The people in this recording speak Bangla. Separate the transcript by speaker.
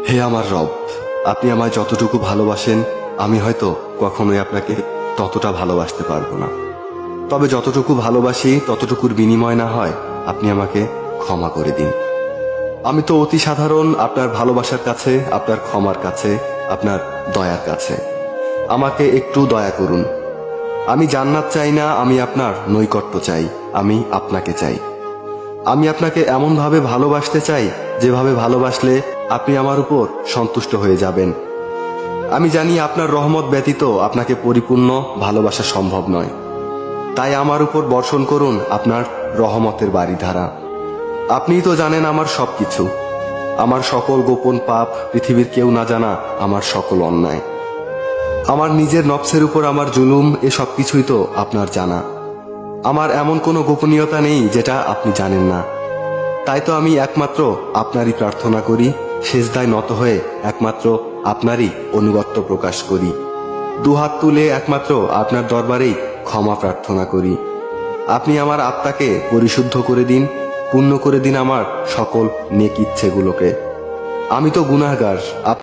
Speaker 1: হে আমার রব, আপনি আমায় যতটুকু ভালোবাসেন আমি হয়তো কখনোই আপনাকে ততটা ভালোবাসতে পারবো না। তবে যতটুকু ভালোবাসি ততটুকুর বিনিময় না হয় আপনি আমাকে ক্ষমা করে দিন। আমি তো অতি সাধারণ আপনার ভালোবাসার কাছে, আপনার ক্ষমার কাছে, আপনার দয়ার কাছে। আমাকে একটু দয়া করুন। আমি জান্নাত চাই না, আমি আপনার নৈকট্য চাই, আমি আপনাকে চাই। আমি আপনাকে এমনভাবে ভালোবাসতে চাই যেভাবে ভালোবাসলে আপনি আমার উপর সন্তুষ্ট হয়ে যাবেন। আমি জানি আপনার রহমত ব্যতীত আপনাকে পরিপূর্ণ ভালোবাসা সম্ভব নয়। তাই আমার উপর বর্ষণ করুন আপনার রহমতের বারিধারা। আপনিই তো জানেন আমার সবকিছু, আমার সকল গোপন পাপ, পৃথিবীর কেউ না জানা আমার সকল অন্যায়, আমার নিজের নফসের উপর আমার জুলুম, এ সব কিছুই তো আপনার জানা। আমার এমন কোনো গোপনীয়তা নেই যেটা আপনি জানেন না। তাই তো আমি একমাত্র আপনারই প্রার্থনা করি, সেজদায় নত হয়ে একমাত্র আপনারই অনুগত্য প্রকাশ করি, দুহাত তুলে একমাত্র আপনার দরবারেই ক্ষমা প্রার্থনা করি। আপনি আমার আত্মাকে পরিশুদ্ধ করে দিন, পূর্ণ করে দিন আমার সকল নেক ইচ্ছেগুলোকে। আমি তো গুনাহগার।